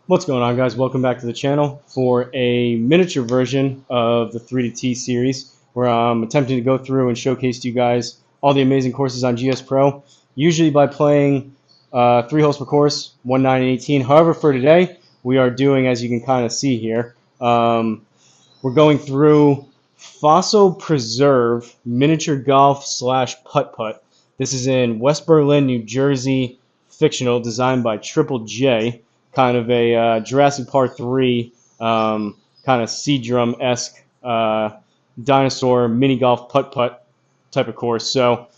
What's going on, guys? Welcome back to the channel for a miniature version of the 3 to T series where I'm attempting to go through and showcase to you guys all the amazing courses on GSPro, usually by playing 3 holes per course, 1, 9, and 18. However, for today, we are doing, as you can kind of see here, we're going through Fossil Preserve Miniature Golf / Putt Putt. This is in West Berlin, New Jersey, Fictional, designed by Triple J, kind of a Jurassic Park 3 kind of Seadrum-esque dinosaur mini golf putt-putt type of course. So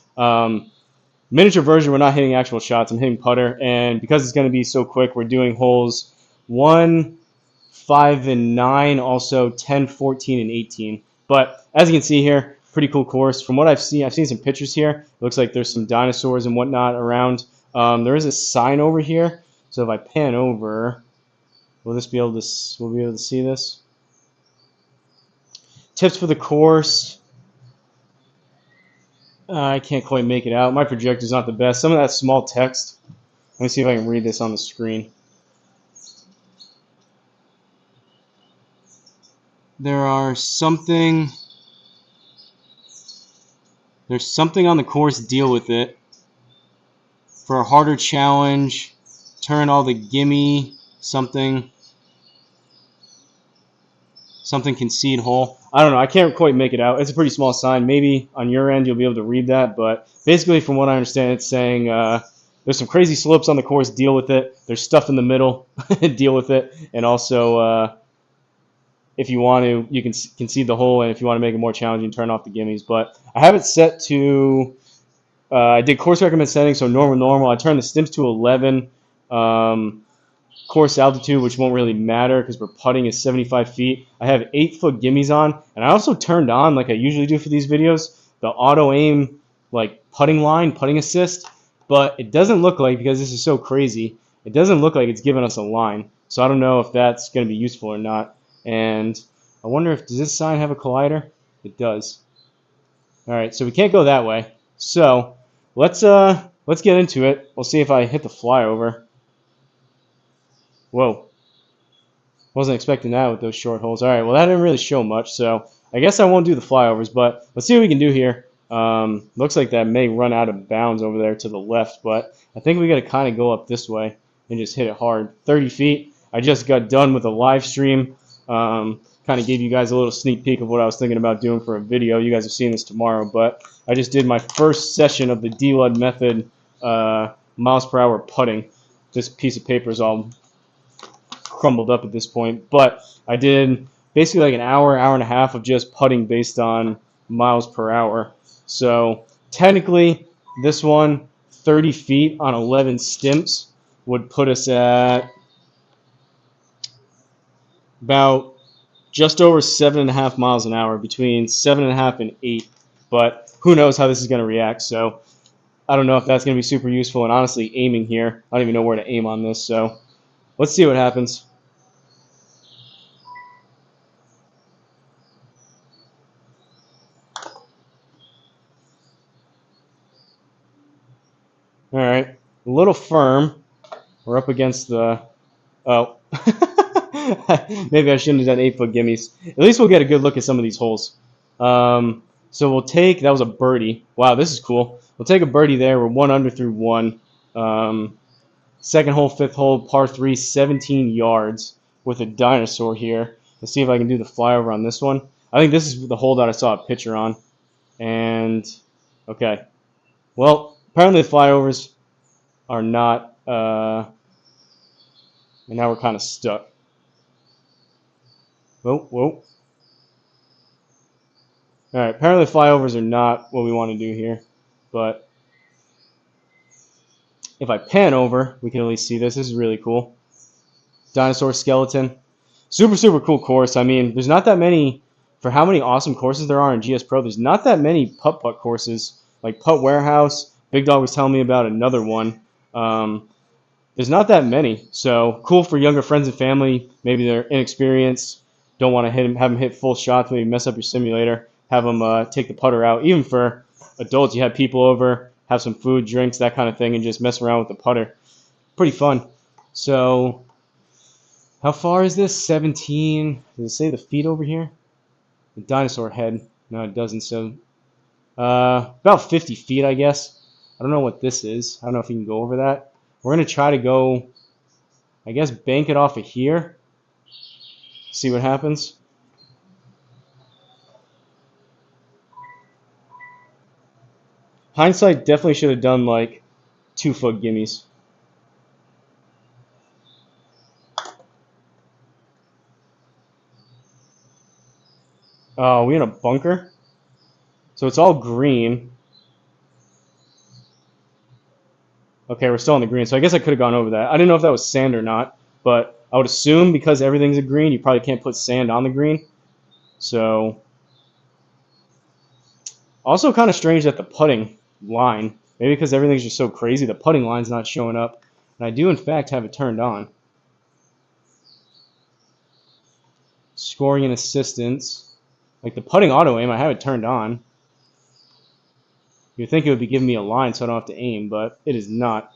miniature version, we're not hitting actual shots. I'm hitting putter, and because it's going to be so quick, we're doing holes 1, 5, and 9, also 10, 14, and 18. But as you can see here, pretty cool course. From what I've seen some pictures here. It looks like there's some dinosaurs and whatnot around. There is a sign over here. So if I pan over, we'll be able to see this. Tips for the course. I can't quite make it out. My projector's not the best. Some of that small text. Let me see if I can read this on the screen. There's something on the course. Deal with it. For a harder challenge, turn all the gimme something concede hole. I don't know. I can't quite make it out. It's a pretty small sign. Maybe on your end you'll be able to read that, but basically from what I understand, it's saying there's some crazy slopes on the course. Deal with it. There's stuff in the middle. Deal with it. And also, if you want to, you can concede the hole, and if you want to make it more challenging, turn off the gimmies. But I have it set to. I did course recommend settings, so normal. I turned the stimps to 11. Course altitude, which won't really matter because we're putting is 75 feet. I have 8-foot gimmies on, and I also turned on, like I usually do for these videos, the auto aim like putting line, putting assist, but it doesn't look like, because this is so crazy, it doesn't look like it's giving us a line. So I don't know if that's going to be useful or not. And I wonder does this sign have a collider? It does. All right, so we can't go that way. So let's get into it. We'll see if I hit the flyover. Whoa. Wasn't expecting that with those short holes. All right, well, that didn't really show much, so I guess I won't do the flyovers, but let's see what we can do here. Looks like that may run out of bounds over there to the left, but I think we got to kind of go up this way and just hit it hard. 30 feet. I just got done with a live stream. Kind of gave you guys a little sneak peek of what I was thinking about doing for a video. You guys are seeing this tomorrow, but I just did my first session of the D-Lud method miles per hour putting. This piece of paper is all crumbled up at this point, but I did basically like an hour and a half of just putting based on miles per hour. So technically this one, 30 feet on 11 stimps, would put us at about just over 7.5 miles an hour, between 7.5 and 8. But who knows how this is going to react, so I don't know if that's going to be super useful. And honestly, aiming here, I don't even know where to aim on this, so let's see what happens. All right, a little firm. We're up against the. Oh, maybe I shouldn't have done 8-foot gimmies. At least we'll get a good look at some of these holes. So we'll take. That was a birdie. Wow, this is cool. We'll take a birdie there. We're 1 under through 1. Second hole, fifth hole, par 3, 17 yards with a dinosaur here. Let's see if I can do the flyover on this one. I think this is the hole that I saw a picture on. And okay, well, apparently the flyovers are not, and now we're kind of stuck. Whoa. All right, apparently flyovers are not what we want to do here, but if I pan over, we can at least see this. This is really cool. Dinosaur skeleton. Super cool course. I mean, there's not that many, for how many awesome courses there are in GSPro, there's not that many putt-putt courses, like Putt Warehouse. Big Dog was telling me about another one. There's not that many, so cool for younger friends and family. Maybe they're inexperienced, don't want to have them hit full shots, maybe mess up your simulator, have them take the putter out. Even for adults, you have people over, have some food, drinks, that kind of thing, and just mess around with the putter. Pretty fun. So How far is this? 17. Does it say the feet over here? The dinosaur head. No, it doesn't. So, about 50 feet, I guess. I don't know what this is. I don't know if you can go over that. We're going to try to go, I guess, bank it off of here. See what happens. Hindsight, definitely should have done like 2-foot gimmies. Oh, we in a bunker? So it's all green. Okay, we're still on the green, so I guess I could have gone over that. I didn't know if that was sand or not, but I would assume because everything's a green, you probably can't put sand on the green. So, also kind of strange that the putting line, maybe because everything's just so crazy, the putting line's not showing up. And I do, in fact, have it turned on. Scoring and assistance. Like the putting auto aim, I have it turned on. You'd think it would be giving me a line so I don't have to aim, but it is not.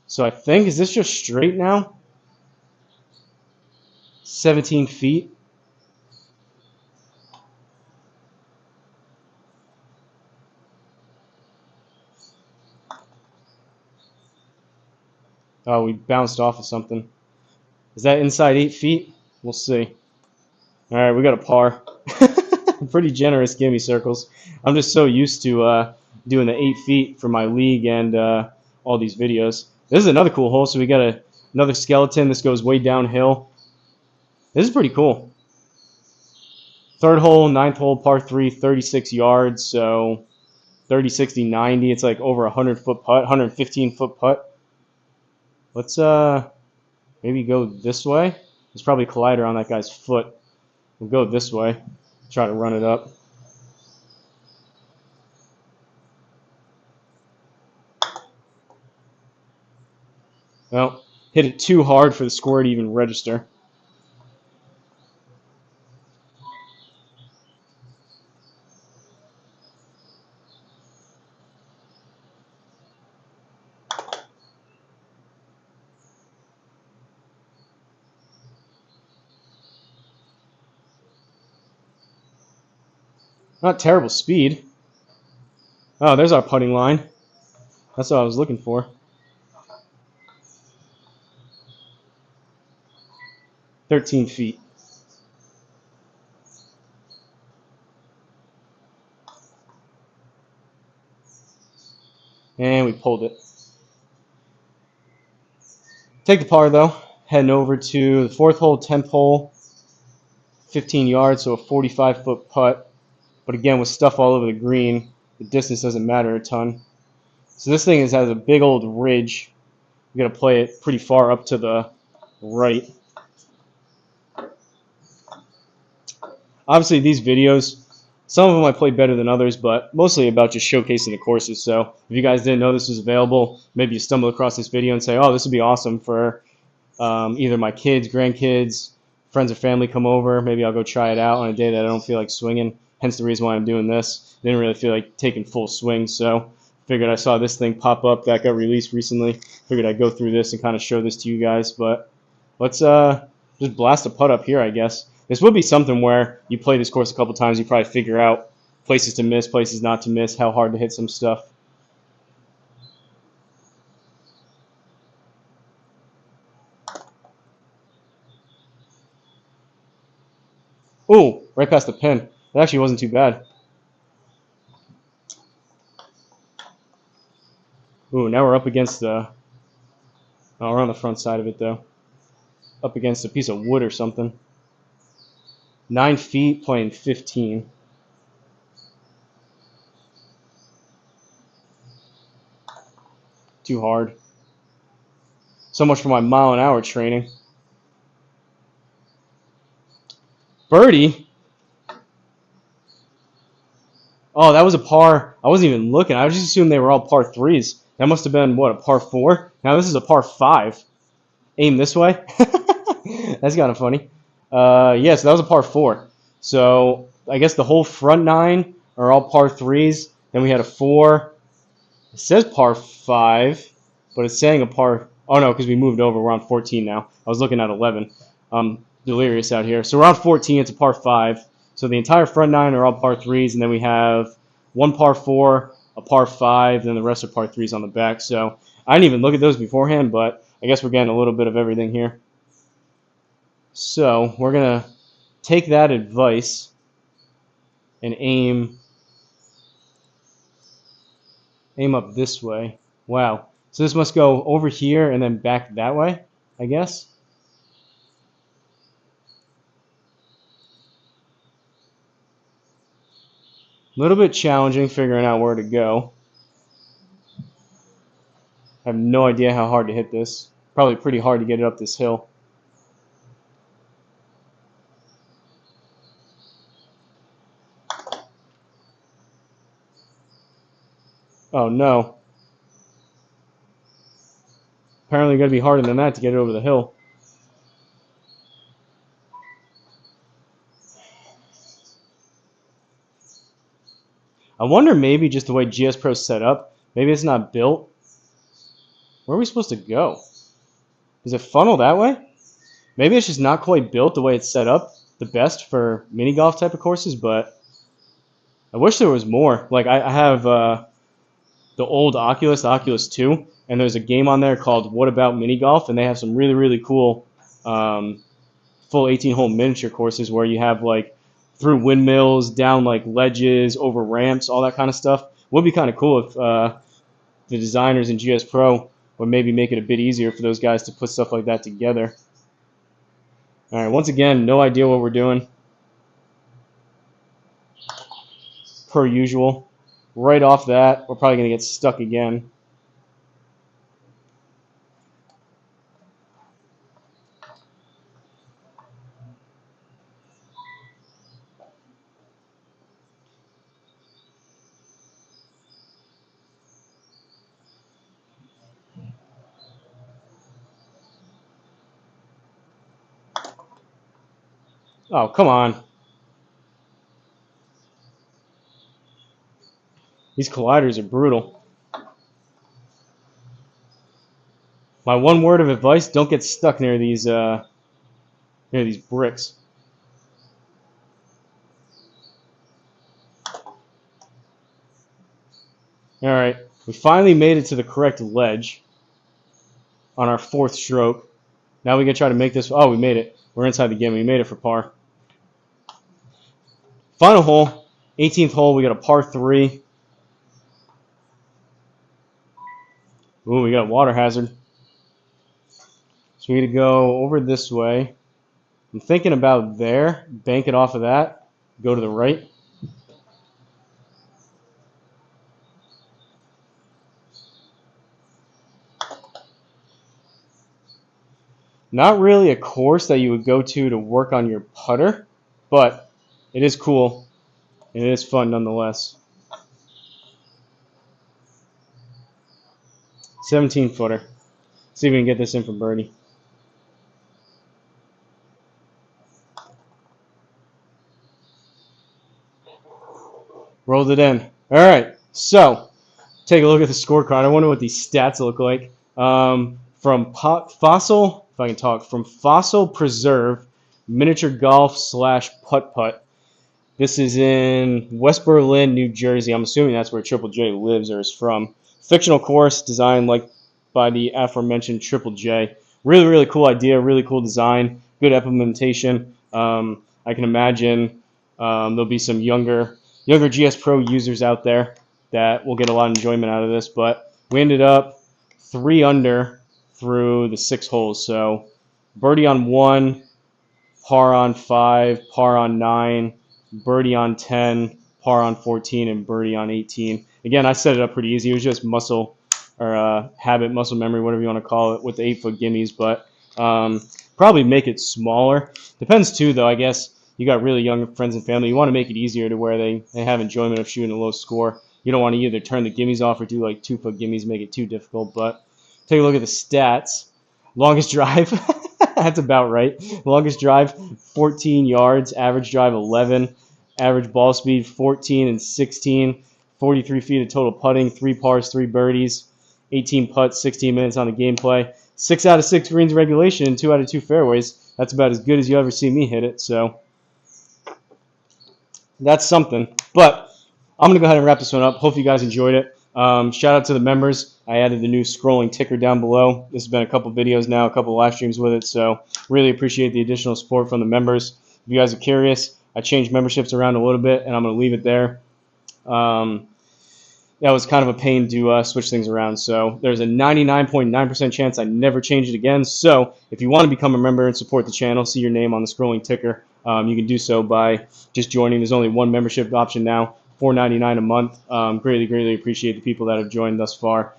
So I think, is this just straight now? 17 feet. Oh, we bounced off of something. Is that inside 8 feet? We'll see. All right, we got a par. Pretty generous gimme circles. I'm just so used to doing the 8 feet for my league and all these videos. This is another cool hole. So we got another skeleton. This goes way downhill. This is pretty cool. Third hole, ninth hole, par 3, 36 yards. So 30, 60, 90. It's like over 100-foot putt, 115-foot putt. Let's maybe go this way. There's probably a collider on that guy's foot. We'll go this way. Try to run it up. Well, hit it too hard for the score to even register. Not terrible speed. Oh, there's our putting line. That's what I was looking for. "13 feet. And we pulled it. Take the par though. Heading over to the 4th hole, 10th hole. 15 yards, so a 45-foot putt. But again, with stuff all over the green, the distance doesn't matter a ton. So this thing has a big old ridge. We're going to play it pretty far up to the right. Obviously, these videos, some of them I play better than others, but mostly about just showcasing the courses. So if you guys didn't know this was available, maybe you stumble across this video and say, oh, this would be awesome for either my kids, grandkids, friends or family come over. Maybe I'll go try it out on a day that I don't feel like swinging. Hence the reason why I'm doing this. Didn't really feel like taking full swings, so figured I saw this thing pop up that got released recently. Figured I'd go through this and kind of show this to you guys. But let's just blast a putt up here, I guess. This would be something where you play this course a couple times, you probably figure out places to miss, places not to miss, how hard to hit some stuff. Ooh, right past the pin. That actually wasn't too bad. Ooh, now we're up against the... Oh, we're on the front side of it, though. Up against a piece of wood or something. 9 feet, playing 15. Too hard. So much for my mile-an-hour training. Birdie? Oh, that was a par. I wasn't even looking. I just assumed they were all par 3s. That must have been, what, a par 4? Now this is a par 5. Aim this way? That's kind of funny. Yes, that was a par 4. So I guess the whole front 9 are all par 3s. Then we had a 4. It says par 5, but it's saying a par... Oh, no, because we moved over. We're on 14 now. I was looking at 11. Delirious out here. So we're on 14. It's a par 5. So the entire front 9 are all par 3s, and then we have one par 4, a par 5, and the rest are par 3s on the back. So I didn't even look at those beforehand, but I guess we're getting a little bit of everything here. So we're going to take that advice and aim up this way. Wow. So this must go over here and then back that way, I guess. A little bit challenging figuring out where to go. I have no idea how hard to hit this. Probably pretty hard to get it up this hill. Oh no. Apparently going to be harder than that to get it over the hill. I wonder maybe just the way GSPro is set up, maybe it's not built. Where are we supposed to go? Does it funnel that way? Maybe it's just not quite built the way it's set up the best for mini golf type of courses, but I wish there was more. Like I have the old Oculus, the Oculus 2, and there's a game on there called What About Mini Golf, and they have some really, really cool full 18-hole miniature courses where you have like through windmills, down like ledges, over ramps, all that kind of stuff. Would be kind of cool if the designers in GSPro would maybe make it a bit easier for those guys to put stuff like that together. All right, once again, no idea what we're doing. Per usual. Right off that, we're probably going to get stuck again. Oh, come on. These colliders are brutal. My one word of advice, don't get stuck near these bricks. All right, we finally made it to the correct ledge on our 4th stroke. Now we can try to make this. Oh, we made it. We're inside the game. We made it for par. Final hole, 18th hole. We got a par 3. Ooh, we got a water hazard. So we need to go over this way. I'm thinking about there. Bank it off of that. Go to the right. Not really a course that you would go to work on your putter, but it is cool and it is fun nonetheless. 17-footer. See if we can get this in for birdie. Rolled it in. All right, so take a look at the scorecard. I wonder what these stats look like. From Fossil, if I can talk, from Fossil Preserve Miniature Golf / Putt Putt. This is in West Berlin, New Jersey. I'm assuming that's where Triple J lives or is from. Fictional course designed like by the aforementioned Triple J. Really, really cool idea. Really cool design. Good implementation. I can imagine there'll be some younger GSPro users out there that will get a lot of enjoyment out of this. But we ended up 3 under through the 6 holes. So birdie on 1, par on 5, par on 9, birdie on 10, par on 14, and birdie on 18. Again, I set it up pretty easy. It was just muscle or habit, muscle memory, whatever you want to call it, with the 8-foot gimmies. But probably make it smaller. Depends too, though. I guess you got really young friends and family. You want to make it easier to where they have enjoyment of shooting a low score. You don't want to either turn the gimmies off or do like 2-foot gimmies, make it too difficult. But take a look at the stats. Longest drive, that's about right. Longest drive, 14 yards. Average drive, 11. Average ball speed, 14 and 16. 43 feet of total putting, 3 pars, 3 birdies. 18 putts, 16 minutes on the gameplay. 6 out of 6 greens regulation and 2 out of 2 fairways. That's about as good as you ever see me hit it. So that's something. But I'm going to go ahead and wrap this one up. Hope you guys enjoyed it. Shout out to the members. I added the new scrolling ticker down below. This has been a couple videos now, a couple live streams with it. So really appreciate the additional support from the members. If you guys are curious, I changed memberships around a little bit, and I'm going to leave it there. That was kind of a pain to switch things around. So there's a 99.9% chance I never change it again. So if you want to become a member and support the channel, see your name on the scrolling ticker, you can do so by just joining. There's only one membership option now, $4.99 a month. Greatly appreciate the people that have joined thus far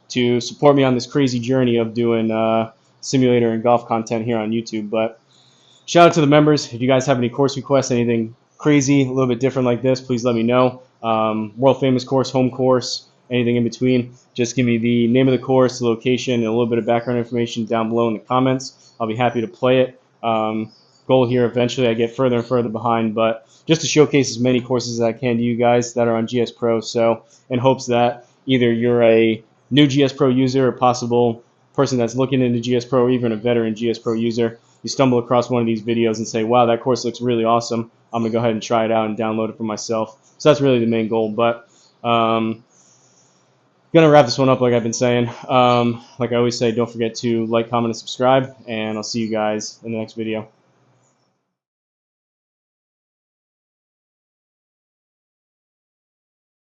to support me on this crazy journey of doing simulator and golf content here on YouTube. But shout out to the members. If you guys have any course requests, anything crazy, a little bit different like this, please let me know. World famous course, home course, anything in between. Just give me the name of the course, the location, and a little bit of background information down below in the comments. I'll be happy to play it. Goal here, eventually I get further and further behind, but just to showcase as many courses as I can to you guys that are on GSPro. So in hopes that either you're a new GSPro user or possible person that's looking into GSPro or even a veteran GSPro user, you stumble across one of these videos and say, wow, that course looks really awesome. I'm going to go ahead and try it out and download it for myself. So that's really the main goal. But going to wrap this one up like I've been saying. Like I always say, don't forget to like, comment, and subscribe. And I'll see you guys in the next video.